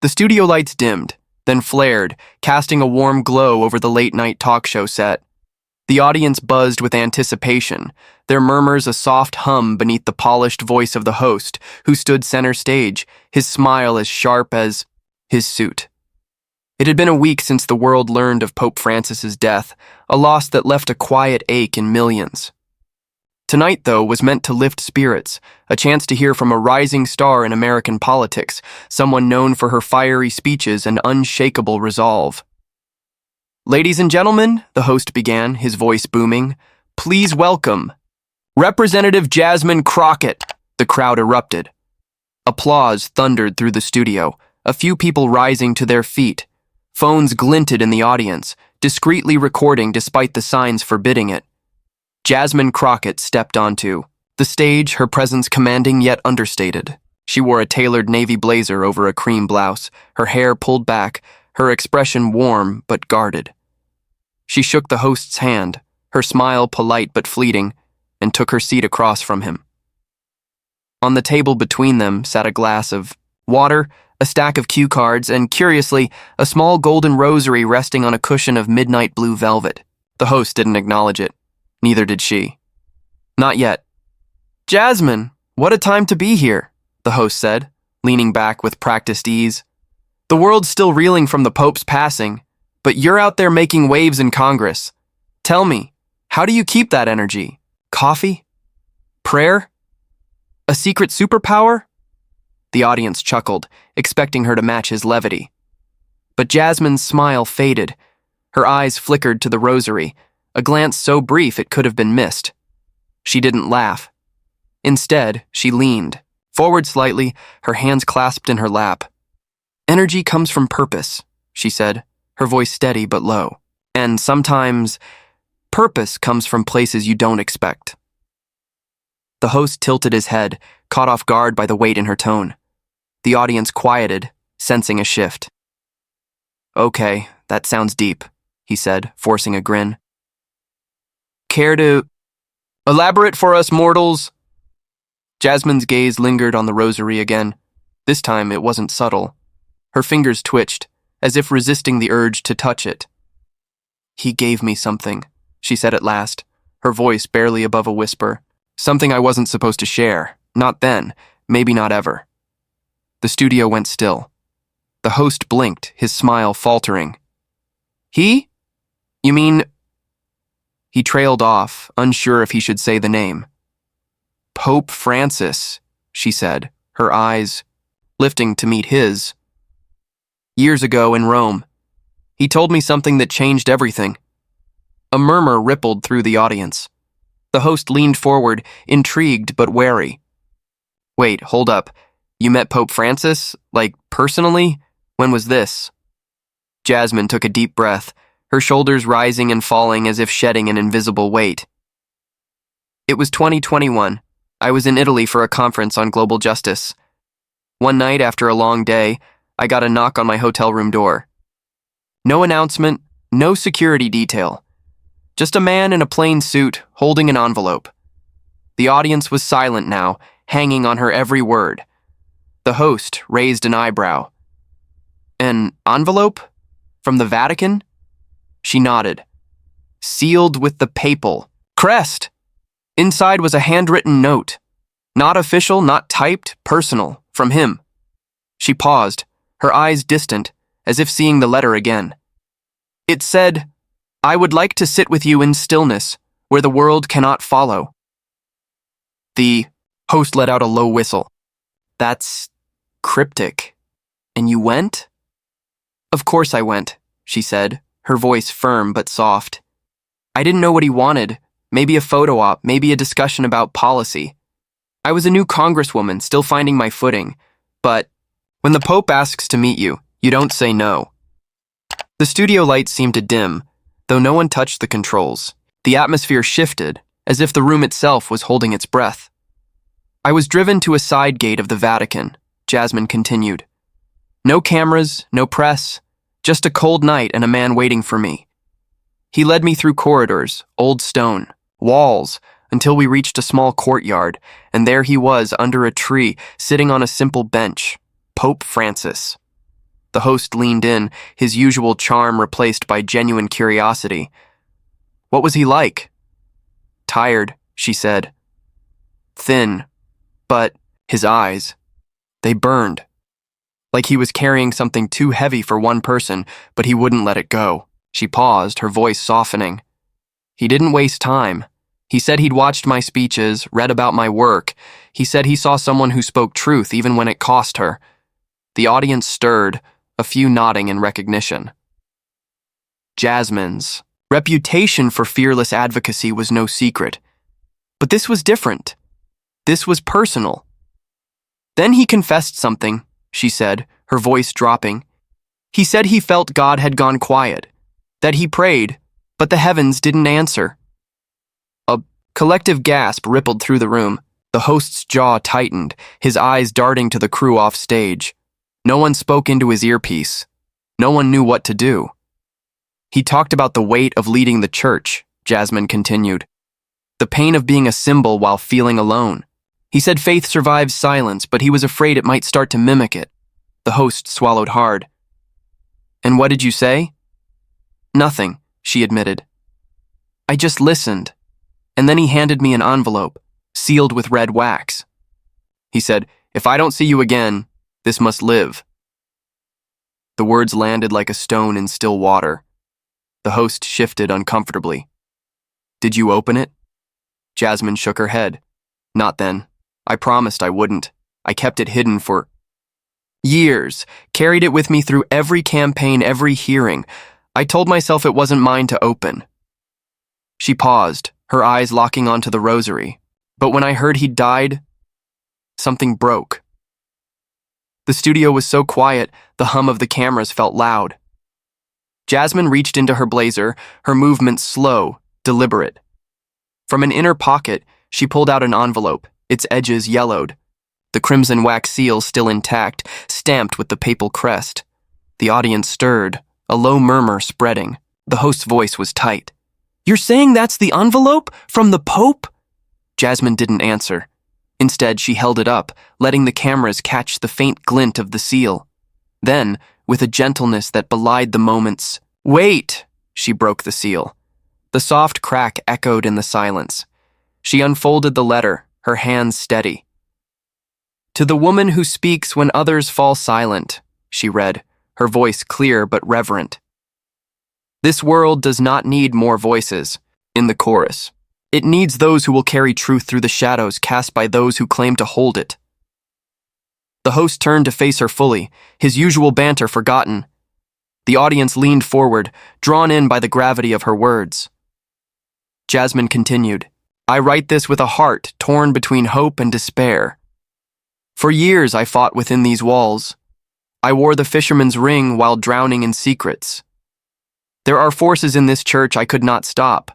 The studio lights dimmed, then flared, casting a warm glow over the late-night talk show set. The audience buzzed with anticipation, their murmurs a soft hum beneath the polished voice of the host, who stood center stage, his smile as sharp as his suit. It had been a week since the world learned of Pope Francis's death, a loss that left a quiet ache in millions. Tonight, though, was meant to lift spirits, a chance to hear from a rising star in American politics, someone known for her fiery speeches and unshakable resolve. "Ladies and gentlemen," the host began, his voice booming, "please welcome Representative Jasmine Crockett." The crowd erupted. Applause thundered through the studio, a few people rising to their feet. Phones glinted in the audience, discreetly recording despite the signs forbidding it. Jasmine Crockett stepped onto the stage, her presence commanding yet understated. She wore a tailored navy blazer over a cream blouse, her hair pulled back, her expression warm but guarded. She shook the host's hand, her smile polite but fleeting, and took her seat across from him. On the table between them sat a glass of water, a stack of cue cards, and, curiously, a small golden rosary resting on a cushion of midnight blue velvet. The host didn't acknowledge it. Neither did she. "Not yet." "Jasmine, what a time to be here," the host said, leaning back with practiced ease. "The world's still reeling from the Pope's passing, but you're out there making waves in Congress. Tell me, how do you keep that energy? Coffee? Prayer? A secret superpower?" The audience chuckled, expecting her to match his levity. But Jasmine's smile faded. Her eyes flickered to the rosary, a glance so brief it could have been missed. She didn't laugh. Instead, she leaned, forward slightly, her hands clasped in her lap. "Energy comes from purpose," she said, her voice steady but low. "And sometimes, purpose comes from places you don't expect." The host tilted his head, caught off guard by the weight in her tone. The audience quieted, sensing a shift. "Okay, that sounds deep," he said, forcing a grin. "Care to elaborate for us mortals?" Jasmine's gaze lingered on the rosary again. This time it wasn't subtle. Her fingers twitched, as if resisting the urge to touch it. "He gave me something," she said at last, her voice barely above a whisper. "Something I wasn't supposed to share. Not then, maybe not ever." The studio went still. The host blinked, his smile faltering. "He? You mean—" He trailed off, unsure if he should say the name. "Pope Francis," she said, her eyes lifting to meet his. "Years ago in Rome, he told me something that changed everything." A murmur rippled through the audience. The host leaned forward, intrigued but wary. "Wait, hold up. You met Pope Francis? Like, personally? When was this?" Jasmine took a deep breath, her shoulders rising and falling as if shedding an invisible weight. "It was 2021. I was in Italy for a conference on global justice. One night after a long day, I got a knock on my hotel room door. No announcement, no security detail. Just a man in a plain suit, holding an envelope. The audience was silent now, hanging on her every word. The host raised an eyebrow. "An envelope? From the Vatican?" She nodded. "Sealed with the papal crest." Inside was a handwritten note. Not official, not typed, personal, from him. She paused, her eyes distant, as if seeing the letter again. It said, "I would like to sit with you in stillness, where the world cannot follow." The host let out a low whistle. "That's cryptic. And you went?" "Of course I went," she said, her voice firm but soft. "I didn't know what he wanted. Maybe a photo op, maybe a discussion about policy. I was a new congresswoman, still finding my footing. But when the Pope asks to meet you, you don't say no." The studio lights seemed to dim, though no one touched the controls. The atmosphere shifted, as if the room itself was holding its breath. "I was driven to a side gate of the Vatican," Jasmine continued. "No cameras, no press, just a cold night and a man waiting for me. He led me through corridors, old stone, walls, until we reached a small courtyard, and there he was under a tree, sitting on a simple bench, Pope Francis. The host leaned in, his usual charm replaced by genuine curiosity. What was he like? Tired, she said. Thin, but his eyes, they burned. Like he was carrying something too heavy for one person, but he wouldn't let it go. She paused, her voice softening. He didn't waste time. He said he'd watched my speeches, read about my work. He said he saw someone who spoke truth even when it cost her. The audience stirred, a few nodding in recognition. Jasmine's reputation for fearless advocacy was no secret. But this was different. This was personal. Then he confessed something, she said, her voice dropping. He said he felt God had gone quiet, that he prayed, but the heavens didn't answer. A collective gasp rippled through the room. The host's jaw tightened, his eyes darting to the crew off stage. No one spoke into his earpiece. No one knew what to do. He talked about the weight of leading the church, Jasmine continued. The pain of being a symbol while feeling alone. He said faith survives silence, but he was afraid it might start to mimic it. The host swallowed hard. And what did you say? Nothing, she admitted. I just listened. And then he handed me an envelope, sealed with red wax. He said, if I don't see you again, this must live. The words landed like a stone in still water. The host shifted uncomfortably. Did you open it? Jasmine shook her head. Not then. I promised I wouldn't. I kept it hidden for years, carried it with me through every campaign, every hearing. I told myself it wasn't mine to open. She paused, her eyes locking onto the rosary. But when I heard he'd died, something broke. The studio was so quiet, the hum of the cameras felt loud. Jasmine reached into her blazer, her movements slow, deliberate. From an inner pocket, she pulled out an envelope, its edges yellowed. The crimson wax seal still intact, stamped with the papal crest. The audience stirred, a low murmur spreading. The host's voice was tight. You're saying that's the envelope? From the Pope? Jasmine didn't answer. Instead, she held it up, letting the cameras catch the faint glint of the seal. Then, with a gentleness that belied the moments, "Wait!" she broke the seal. The soft crack echoed in the silence. She unfolded the letter, her hands steady. To the woman who speaks when others fall silent, she read, her voice clear but reverent. This world does not need more voices, in the chorus. It needs those who will carry truth through the shadows cast by those who claim to hold it. The host turned to face her fully, his usual banter forgotten. The audience leaned forward, drawn in by the gravity of her words. Jasmine continued, I write this with a heart torn between hope and despair. For years I fought within these walls. I wore the fisherman's ring while drowning in secrets. There are forces in this church I could not stop.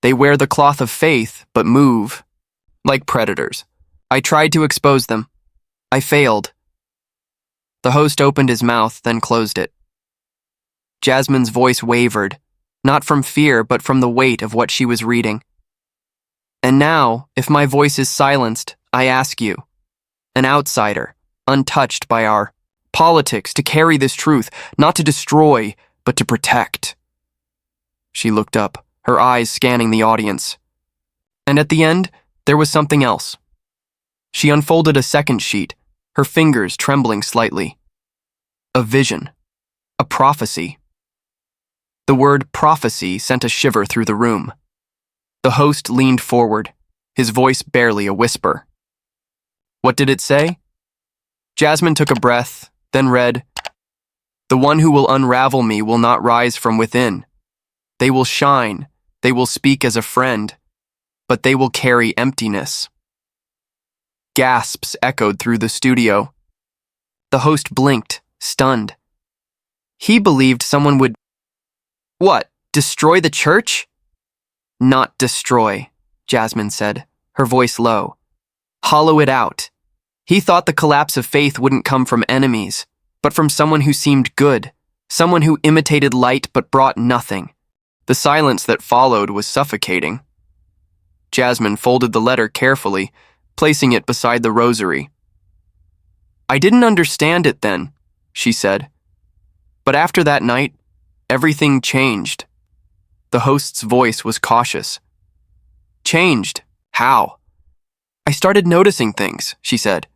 They wear the cloth of faith, but move, like predators. I tried to expose them. I failed. The host opened his mouth, then closed it. Jasmine's voice wavered, not from fear, but from the weight of what she was reading. And now, if my voice is silenced, I ask you, an outsider, untouched by our politics, to carry this truth, not to destroy, but to protect. She looked up, her eyes scanning the audience. And at the end, there was something else. She unfolded a second sheet, her fingers trembling slightly. A vision. A prophecy. The word prophecy sent a shiver through the room. The host leaned forward, his voice barely a whisper. What did it say? Jasmine took a breath, then read, The one who will unravel me will not rise from within. They will shine, they will speak as a friend, but they will carry emptiness. Gasps echoed through the studio. The host blinked, stunned. He believed someone would... What, destroy the church? Not destroy, Jasmine said, her voice low. Hollow it out. He thought the collapse of faith wouldn't come from enemies, but from someone who seemed good, someone who imitated light but brought nothing. The silence that followed was suffocating. Jasmine folded the letter carefully, placing it beside the rosary. I didn't understand it then, she said. But after that night, everything changed. The host's voice was cautious. Changed? How? I started noticing things, she said.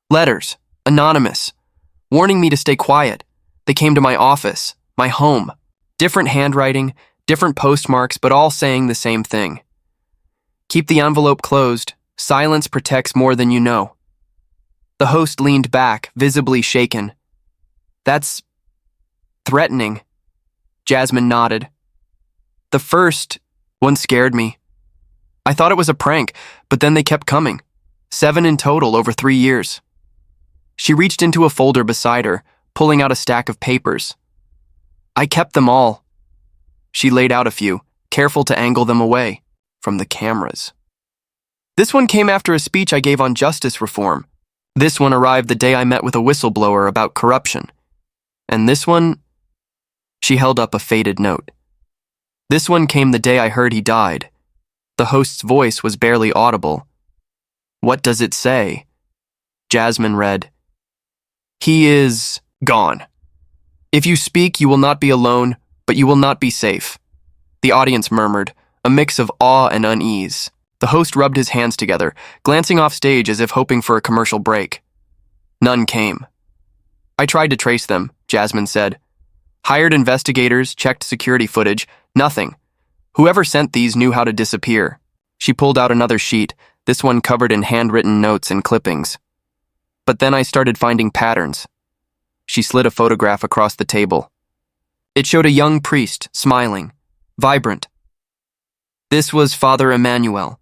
Letters, anonymous, warning me to stay quiet. They came to my office, my home. Different handwriting, different postmarks, but all saying the same thing. Keep the envelope closed. Silence protects more than you know. The host leaned back, visibly shaken. That's threatening. Jasmine nodded. The first one scared me. I thought it was a prank, but then they kept coming. 7 in total over 3 years. She reached into a folder beside her, pulling out a stack of papers. I kept them all. She laid out a few, careful to angle them away from the cameras. This one came after a speech I gave on justice reform. This one arrived the day I met with a whistleblower about corruption. And this one, she held up a faded note. This one came the day I heard he died. The host's voice was barely audible. What does it say? Jasmine read, He is gone. If you speak, you will not be alone, but you will not be safe. The audience murmured, a mix of awe and unease. The host rubbed his hands together, glancing off stage as if hoping for a commercial break. None came. I tried to trace them, Jasmine said. Hired investigators, checked security footage, nothing. Whoever sent these knew how to disappear. She pulled out another sheet, this one covered in handwritten notes and clippings. But then I started finding patterns. She slid a photograph across the table. It showed a young priest, smiling, vibrant. This was Father Emmanuel.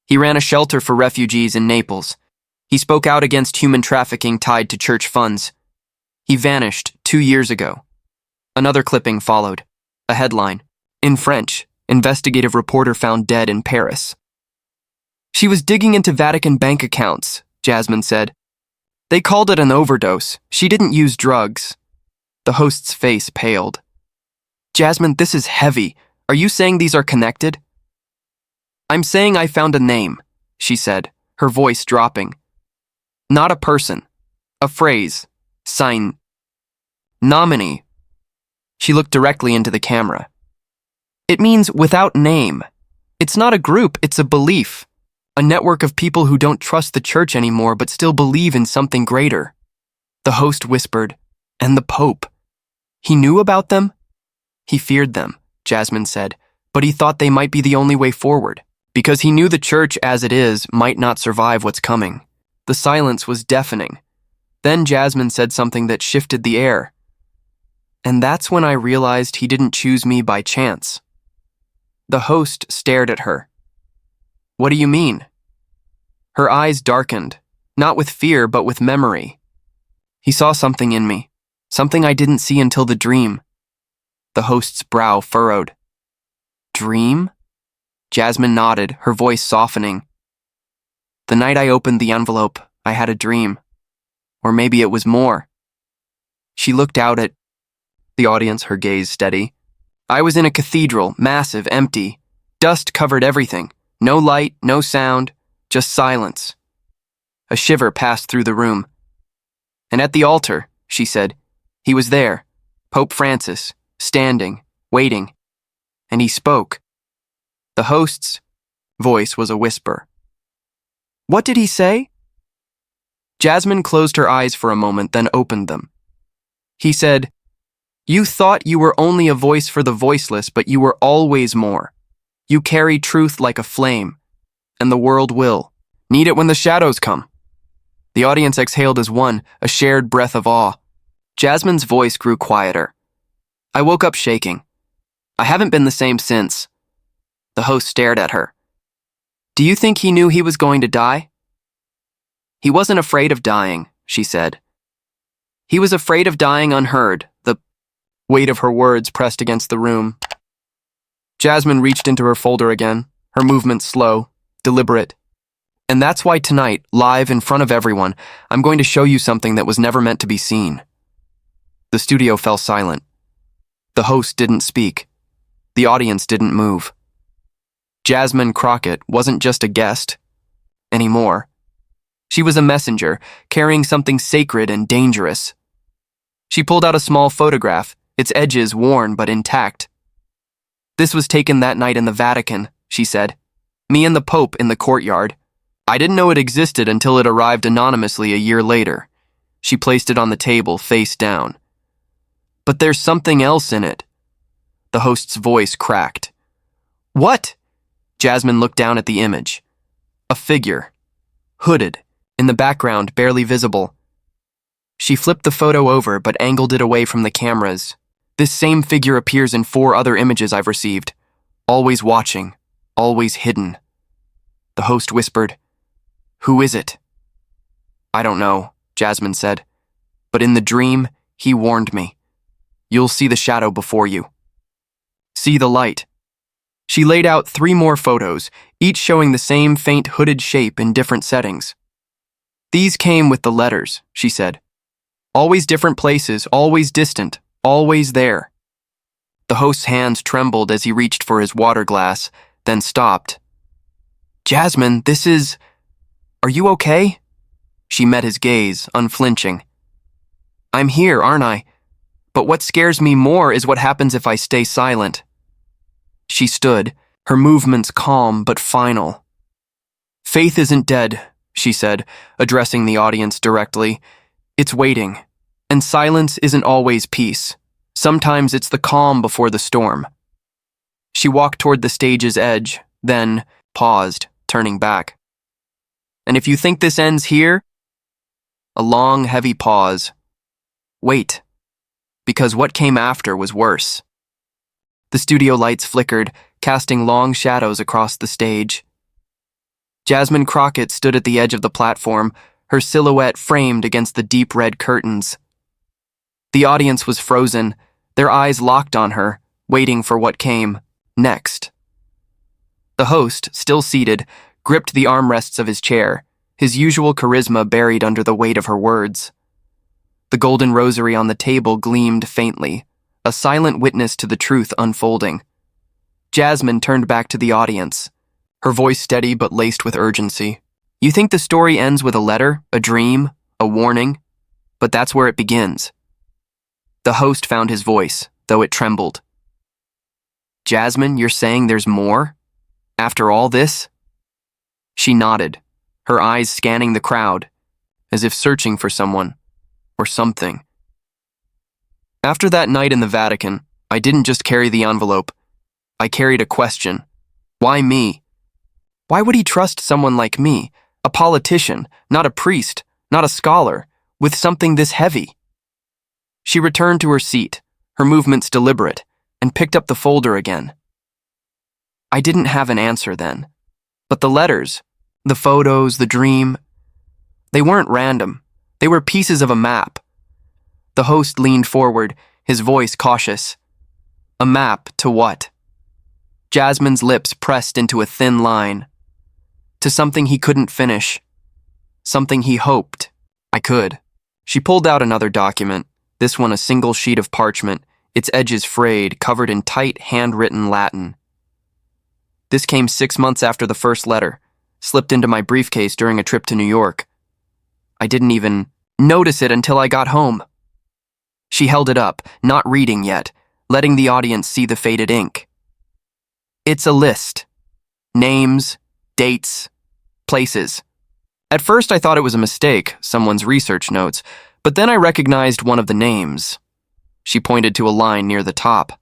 He ran a shelter for refugees in Naples. He spoke out against human trafficking tied to church funds. He vanished 2 years ago. Another clipping followed. A headline. In French, investigative reporter found dead in Paris. She was digging into Vatican bank accounts, Jasmine said. They called it an overdose. She didn't use drugs. The host's face paled. Jasmine, this is heavy. Are you saying these are connected? I'm saying I found a name, she said, her voice dropping. Not a person. A phrase. Sign. Nominee. She looked directly into the camera. It means without name. It's not a group, it's a belief. A network of people who don't trust the church anymore but still believe in something greater. The host whispered, and the Pope. He knew about them? He feared them, Jasmine said, but he thought they might be the only way forward, because he knew the church as it is might not survive what's coming. The silence was deafening. Then Jasmine said something that shifted the air. And that's when I realized he didn't choose me by chance. The host stared at her. What do you mean? Her eyes darkened, not with fear but with memory. He saw something in me, something I didn't see until the dream. The host's brow furrowed. Dream? Jasmine nodded, her voice softening. The night I opened the envelope, I had a dream. Or maybe it was more. She looked out at the audience, her gaze steady. I was in a cathedral, massive, empty. Dust covered everything. No light, no sound, just silence. A shiver passed through the room. And at the altar, she said, he was there, Pope Francis, standing, waiting. And he spoke. The host's voice was a whisper. What did he say? Jasmine closed her eyes for a moment, then opened them. He said, You thought you were only a voice for the voiceless, but you were always more. You carry truth like a flame, and the world will need it when the shadows come. The audience exhaled as one, a shared breath of awe. Jasmine's voice grew quieter. I woke up shaking. I haven't been the same since. The host stared at her. Do you think he knew he was going to die? He wasn't afraid of dying, she said. He was afraid of dying unheard, the weight of her words pressed against the room. Jasmine reached into her folder again, her movements slow, deliberate. And that's why tonight, live in front of everyone, I'm going to show you something that was never meant to be seen. The studio fell silent. The host didn't speak. The audience didn't move. Jasmine Crockett wasn't just a guest anymore. She was a messenger, carrying something sacred and dangerous. She pulled out a small photograph, its edges worn but intact. "This was taken that night in the Vatican," she said. "Me and the Pope in the courtyard. I didn't know it existed until it arrived anonymously a year later." She placed it on the table, face down. "But there's something else in it." The host's voice cracked. "What?" Jasmine looked down at the image. A figure, hooded, in the background, barely visible. She flipped the photo over but angled it away from the cameras. "This same figure appears in 4 other images I've received. Always watching, always hidden." The host whispered, "Who is it?" "I don't know," Jasmine said. "But in the dream, he warned me. You'll see the shadow before you. See the light." She laid out 3 more photos, each showing the same faint hooded shape in different settings. "These came with the letters," she said. "Always different places, always distant, always there." The host's hands trembled as he reached for his water glass, then stopped. "Jasmine, Are you okay?" She met his gaze, unflinching. "I'm here, aren't I? But what scares me more is what happens if I stay silent." She stood, her movements calm but final. "Faith isn't dead," she said, addressing the audience directly. "It's waiting. And silence isn't always peace. Sometimes it's the calm before the storm." She walked toward the stage's edge, then paused, turning back. "And if you think this ends here?" A long, heavy pause. "Wait. Because what came after was worse." The studio lights flickered, casting long shadows across the stage. Jasmine Crockett stood at the edge of the platform, her silhouette framed against the deep red curtains. The audience was frozen, their eyes locked on her, waiting for what came next. The host, still seated, gripped the armrests of his chair, his usual charisma buried under the weight of her words. The golden rosary on the table gleamed faintly, a silent witness to the truth unfolding. Jasmine turned back to the audience, her voice steady but laced with urgency. "You think the story ends with a letter, a dream, a warning? But that's where it begins." The host found his voice, though it trembled. "Jasmine, you're saying there's more? After all this?" She nodded, her eyes scanning the crowd, as if searching for someone, or something. "After that night in the Vatican, I didn't just carry the envelope. I carried a question. Why me? Why would he trust someone like me, a politician, not a priest, not a scholar, with something this heavy?" She returned to her seat, her movements deliberate, and picked up the folder again. I didn't have an answer then. But the letters, the photos, the dream, they weren't random. They were pieces of a map. The host leaned forward, his voice cautious. "A map to what?" Jasmine's lips pressed into a thin line. "To something he couldn't finish. Something he hoped I could." She pulled out another document, this one a single sheet of parchment, its edges frayed, covered in tight, handwritten Latin. "This came 6 months after the first letter, slipped into my briefcase during a trip to New York. I didn't even notice it until I got home." She held it up, not reading yet, letting the audience see the faded ink. "It's a list. Names, dates, places. At first I thought it was a mistake, someone's research notes, but then I recognized one of the names." She pointed to a line near the top.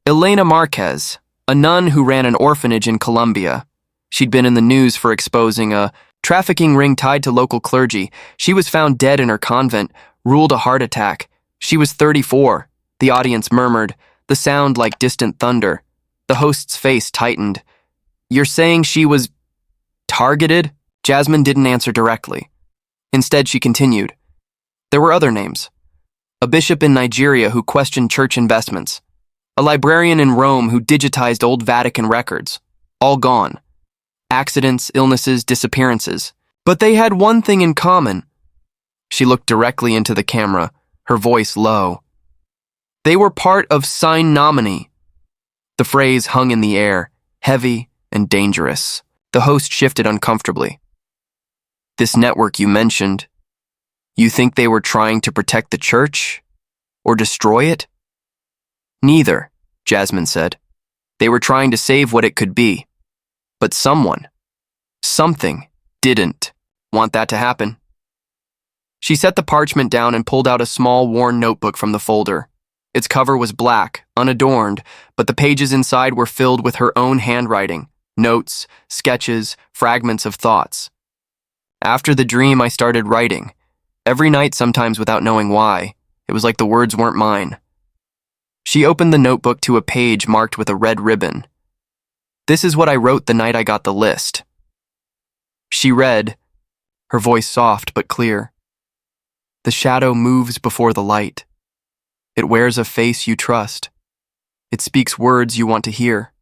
"Elena Marquez, a nun who ran an orphanage in Colombia. She'd been in the news for exposing a trafficking ring tied to local clergy. She was found dead in her convent, ruled a heart attack. She was 34, the audience murmured, the sound like distant thunder. The host's face tightened. "You're saying she was targeted?" Jasmine didn't answer directly. Instead, she continued. "There were other names. A bishop in Nigeria who questioned church investments. A librarian in Rome who digitized old Vatican records. All gone. Accidents, illnesses, disappearances. But they had one thing in common." She looked directly into the camera, her voice low. "They were part of Sine Nomine." The phrase hung in the air, heavy and dangerous. The host shifted uncomfortably. "This network you mentioned, you think they were trying to protect the church?" Or destroy it? Neither, Jasmine said. They were trying to save what it could be. But something, didn't want that to happen. She set the parchment down and pulled out a small, worn notebook from the folder. Its cover was black, unadorned, but the pages inside were filled with her own handwriting, notes, sketches, fragments of thoughts. After the dream, I started writing. Every night, sometimes without knowing why. It was like the words weren't mine. She opened the notebook to a page marked with a red ribbon. This is what I wrote the night I got the list. She read, her voice soft but clear. The shadow moves before the light. It wears a face you trust. It speaks words you want to hear.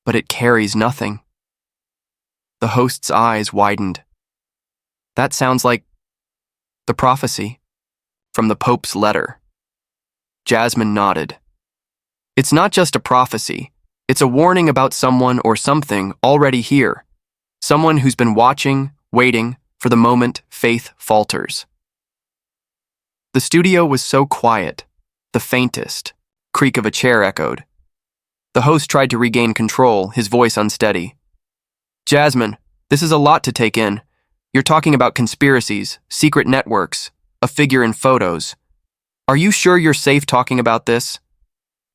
But it carries nothing. The host's eyes widened. That sounds like the prophecy from the Pope's letter. Jasmine nodded. It's not just a prophecy. It's a warning about someone or something already here. Someone who's been watching, waiting for the moment faith falters. The studio was so quiet, the faintest creak of a chair echoed. The host tried to regain control, his voice unsteady. Jasmine, this is a lot to take in. You're talking about conspiracies, secret networks, a figure in photos. Are you sure you're safe talking about this?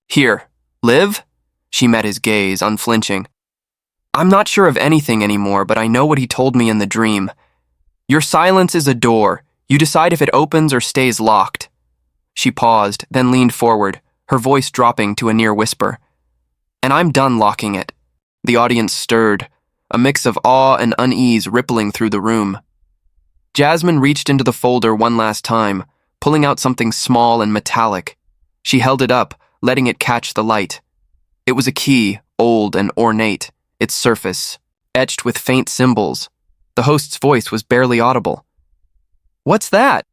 Here, Liv? She met his gaze, unflinching. I'm not sure of anything anymore, but I know what he told me in the dream. Your silence is a door. You decide if it opens or stays locked. She paused, then leaned forward, her voice dropping to a near whisper. And I'm done locking it. The audience stirred, a mix of awe and unease rippling through the room. Jasmine reached into the folder one last time, pulling out something small and metallic. She held it up, letting it catch the light. It was a key, old and ornate, its surface etched with faint symbols. The host's voice was barely audible. What's that?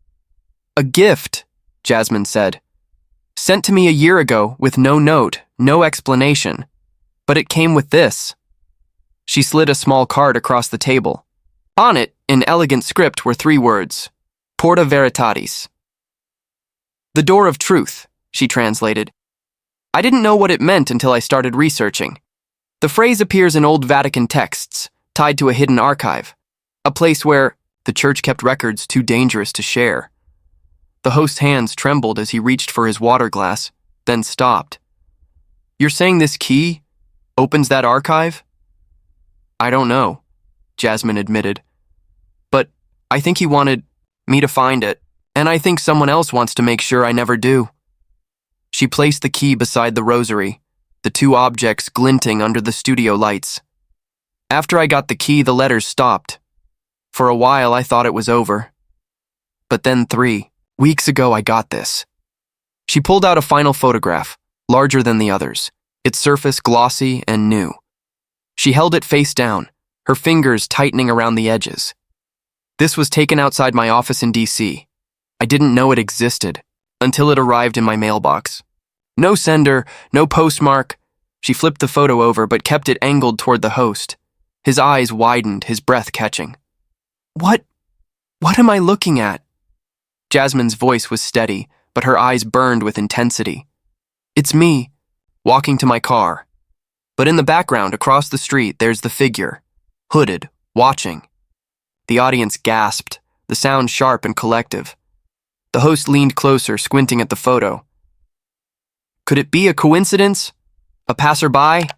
A gift, Jasmine said. Sent to me a year ago with no note, no explanation. But it came with this. She slid a small card across the table. On it, in elegant script, were 3 words. Porta Veritatis. The door of truth, she translated. I didn't know what it meant until I started researching. The phrase appears in old Vatican texts, tied to a hidden archive, a place where the church kept records too dangerous to share. The host's hands trembled as he reached for his water glass, then stopped. You're saying this key opens that archive? I don't know, Jasmine admitted. But I think he wanted me to find it, and I think someone else wants to make sure I never do. She placed the key beside the rosary, the 2 objects glinting under the studio lights. After I got the key, the letters stopped. For a while, I thought it was over. But then 3 weeks ago, I got this. She pulled out a final photograph, larger than the others, its surface glossy and new. She held it face down, her fingers tightening around the edges. This was taken outside my office in D.C. I didn't know it existed until it arrived in my mailbox. No sender, no postmark. She flipped the photo over but kept it angled toward the host. His eyes widened, his breath catching. What am I looking at? Jasmine's voice was steady, but her eyes burned with intensity. It's me, walking to my car. But in the background, across the street, there's the figure, hooded, watching. The audience gasped, the sound sharp and collective. The host leaned closer, squinting at the photo. Could it be a coincidence? A passerby?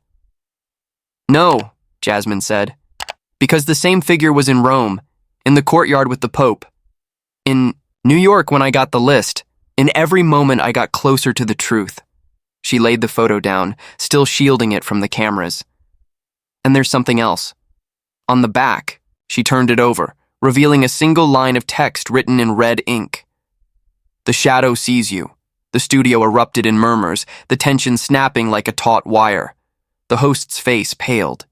No, Jasmine said, because the same figure was in Rome, in the courtyard with the Pope. In New York when I got the list. In every moment I got closer to the truth. She laid the photo down, still shielding it from the cameras. And there's something else. On the back, she turned it over, revealing a single line of text written in red ink. The shadow sees you. The studio erupted in murmurs, the tension snapping like a taut wire. The host's face paled.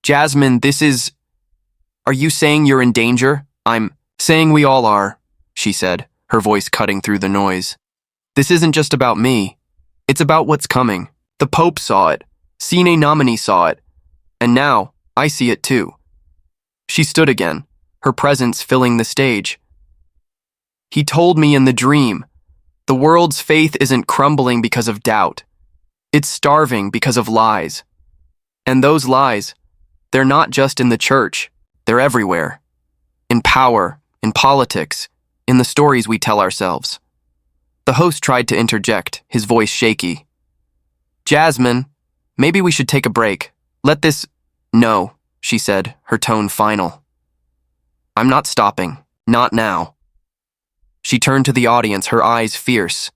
Jasmine, this is... Are you saying you're in danger? I'm saying we all are, she said, her voice cutting through the noise. This isn't just about me. It's about what's coming. The Pope saw it. Sine Nomine saw it. And now, I see it too. She stood again, her presence filling the stage. He told me in the dream. The world's faith isn't crumbling because of doubt. It's starving because of lies. And those lies, they're not just in the church, they're everywhere. In power, in politics, in the stories we tell ourselves. The host tried to interject, his voice shaky. Jasmine, maybe we should take a break. Let this... No, she said, her tone final. I'm not stopping. Not now. She turned to the audience, her eyes fierce.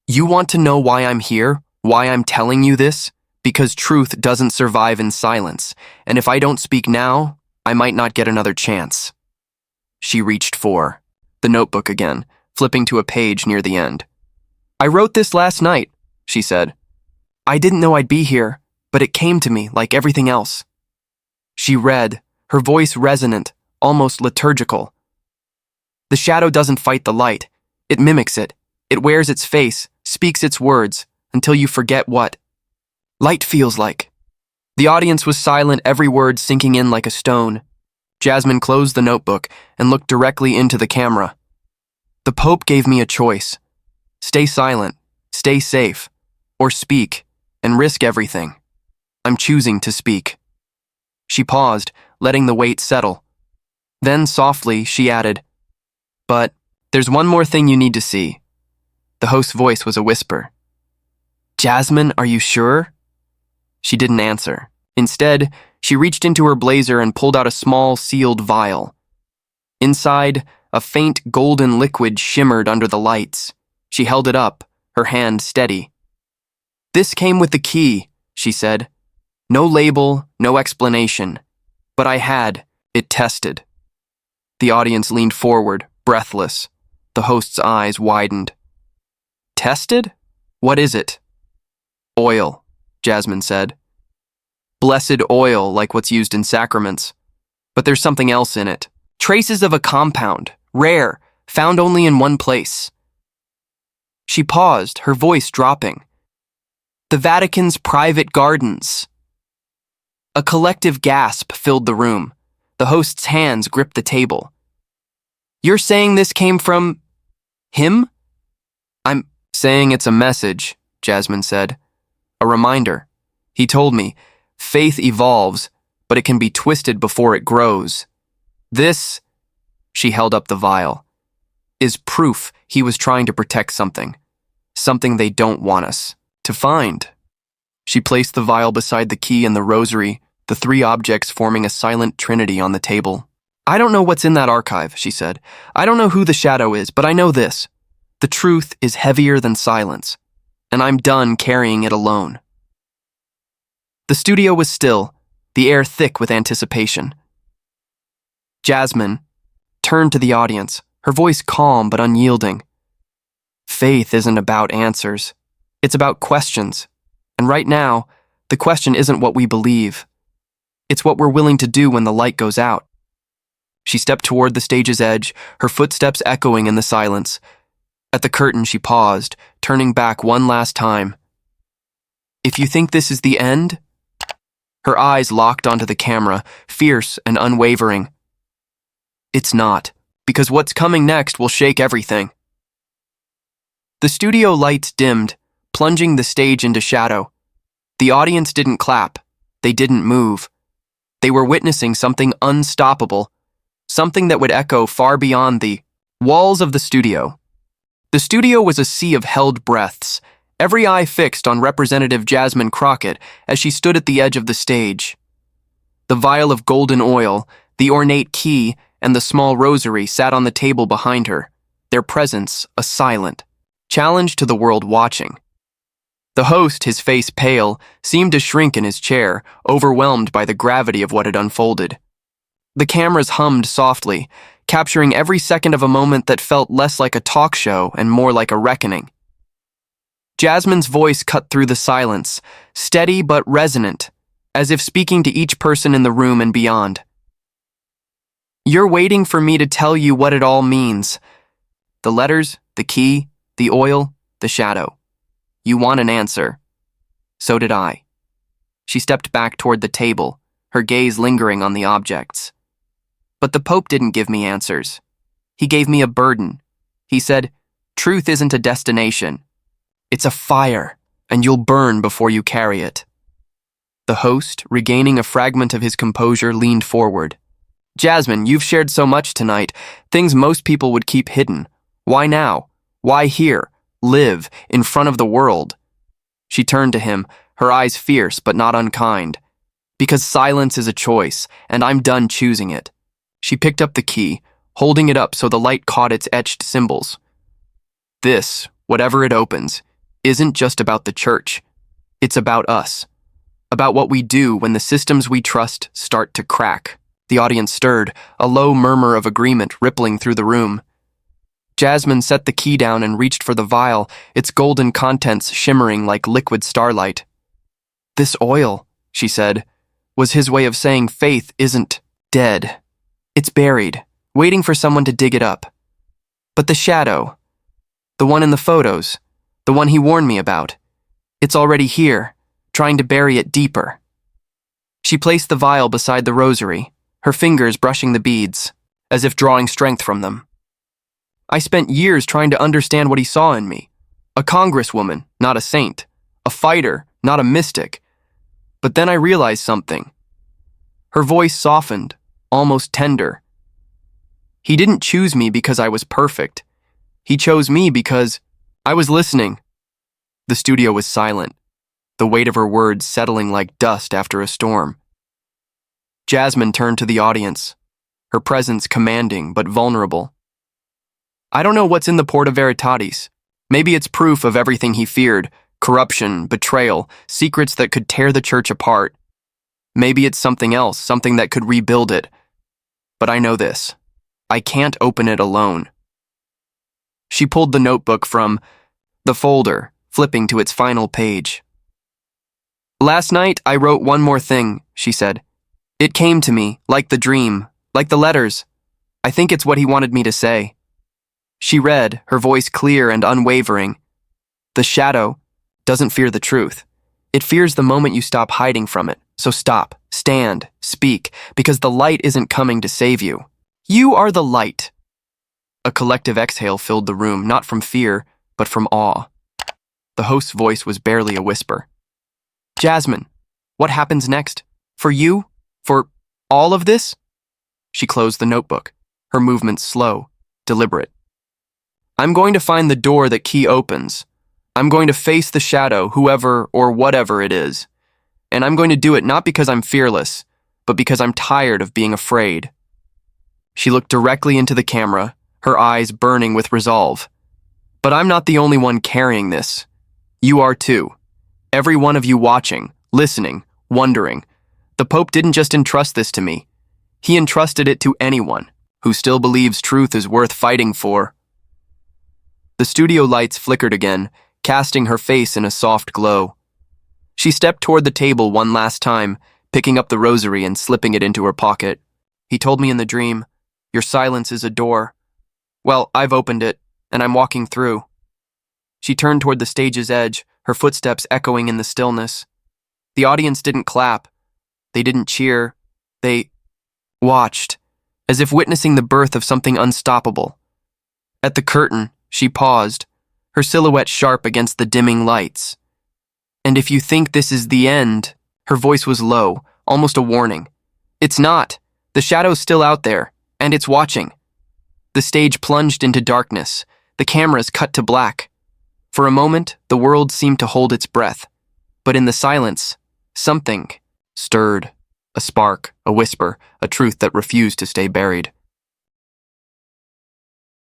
You want to know why I'm here? Why I'm telling you this? Because truth doesn't survive in silence, and if I don't speak now, I might not get another chance. She reached for the notebook again, flipping to a page near the end. I wrote this last night, she said. I didn't know I'd be here, but it came to me like everything else. She read, her voice resonant, almost liturgical. The shadow doesn't fight the light. It mimics it. It wears its face, speaks its words, until you forget what light feels like. The audience was silent, every word sinking in like a stone. Jasmine closed the notebook and looked directly into the camera. The Pope gave me a choice. Stay silent, stay safe, or speak, and risk everything. I'm choosing to speak. She paused, letting the weight settle. Then, softly, she added, But there's one more thing you need to see. The host's voice was a whisper. Jasmine, are you sure? She didn't answer. Instead, she reached into her blazer and pulled out a small, sealed vial. Inside, a faint golden liquid shimmered under the lights. She held it up, her hand steady. This came with the key, she said. No label, no explanation. But I had it tested. The audience leaned forward, breathless. The host's eyes widened. Tested? What is it? Oil, Jasmine said. Blessed oil, like what's used in sacraments. But there's something else in it. Traces of a compound, rare, found only in one place. She paused, her voice dropping. The Vatican's private gardens. A collective gasp filled the room. The host's hands gripped the table. You're saying this came from him? I'm saying it's a message, Jasmine said. A reminder. He told me, faith evolves, but it can be twisted before it grows. This, she held up the vial, is proof he was trying to protect something. Something they don't want us to find. She placed the vial beside the key and the rosary, the three objects forming a silent trinity on the table. I don't know what's in that archive, she said. I don't know who the shadow is, but I know this. The truth is heavier than silence, and I'm done carrying it alone. The studio was still, the air thick with anticipation. Jasmine turned to the audience, her voice calm but unyielding. Faith isn't about answers. It's about questions. And right now, the question isn't what we believe. It's what we're willing to do when the light goes out. She stepped toward the stage's edge, her footsteps echoing in the silence. At the curtain, she paused, turning back one last time. If you think this is the end? Her eyes locked onto the camera, fierce and unwavering. It's not, because what's coming next will shake everything. The studio lights dimmed, plunging the stage into shadow. The audience didn't clap. They didn't move. They were witnessing something unstoppable, something that would echo far beyond the walls of the studio. The studio was a sea of held breaths, every eye fixed on Representative Jasmine Crockett as she stood at the edge of the stage. The vial of golden oil, the ornate key, and the small rosary sat on the table behind her, their presence a silent challenge to the world watching. The host, his face pale, seemed to shrink in his chair, overwhelmed by the gravity of what had unfolded. The cameras hummed softly, capturing every second of a moment that felt less like a talk show and more like a reckoning. Jasmine's voice cut through the silence, steady but resonant, as if speaking to each person in the room and beyond. You're waiting for me to tell you what it all means. The letters, the key, the oil, the shadow. You want an answer. So did I. She stepped back toward the table, her gaze lingering on the objects. But the Pope didn't give me answers. He gave me a burden. He said, Truth isn't a destination. It's a fire, and you'll burn before you carry it. The host, regaining a fragment of his composure, leaned forward. Jasmine, you've shared so much tonight, things most people would keep hidden. Why now? Why here? Live, in front of the world. She turned to him, her eyes fierce but not unkind. Because silence is a choice, and I'm done choosing it. She picked up the key, holding it up so the light caught its etched symbols. This, whatever it opens, isn't just about the church. It's about us. About what we do when the systems we trust start to crack. The audience stirred, a low murmur of agreement rippling through the room. Jasmine set the key down and reached for the vial, its golden contents shimmering like liquid starlight. This oil, she said, was his way of saying faith isn't dead. It's buried, waiting for someone to dig it up. But the shadow, the one in the photos, the one he warned me about, it's already here, trying to bury it deeper. She placed the vial beside the rosary, her fingers brushing the beads, as if drawing strength from them. I spent years trying to understand what he saw in me. A congresswoman, not a saint. A fighter, not a mystic. But then I realized something. Her voice softened, almost tender. He didn't choose me because I was perfect. He chose me because I was listening. The studio was silent, the weight of her words settling like dust after a storm. Jasmine turned to the audience, her presence commanding but vulnerable. I don't know what's in the Porta Veritatis. Maybe it's proof of everything he feared, corruption, betrayal, secrets that could tear the church apart. Maybe it's something else, something that could rebuild it. But I know this. I can't open it alone. She pulled the notebook from the folder, flipping to its final page. Last night, I wrote one more thing, she said. It came to me, like the dream, like the letters. I think it's what he wanted me to say. She read, her voice clear and unwavering. The shadow doesn't fear the truth. It fears the moment you stop hiding from it. So stop, stand, speak, because the light isn't coming to save you. You are the light. A collective exhale filled the room, not from fear, but from awe. The host's voice was barely a whisper. Jasmine, what happens next? For you? For all of this? She closed the notebook, her movements slow, deliberate. I'm going to find the door that key opens. I'm going to face the shadow, whoever or whatever it is. And I'm going to do it not because I'm fearless, but because I'm tired of being afraid. She looked directly into the camera, her eyes burning with resolve. But I'm not the only one carrying this. You are too. Every one of you watching, listening, wondering. The Pope didn't just entrust this to me. He entrusted it to anyone who still believes truth is worth fighting for. The studio lights flickered again, casting her face in a soft glow. She stepped toward the table one last time, picking up the rosary and slipping it into her pocket. He told me in the dream, your silence is a door. Well, I've opened it, and I'm walking through. She turned toward the stage's edge, her footsteps echoing in the stillness. The audience didn't clap. They didn't cheer. They watched, as if witnessing the birth of something unstoppable. At the curtain, she paused, her silhouette sharp against the dimming lights. And if you think this is the end, her voice was low, almost a warning. It's not. The shadow's still out there, and it's watching. The stage plunged into darkness, the cameras cut to black. For a moment, the world seemed to hold its breath. But in the silence, something stirred. A spark, a whisper, a truth that refused to stay buried.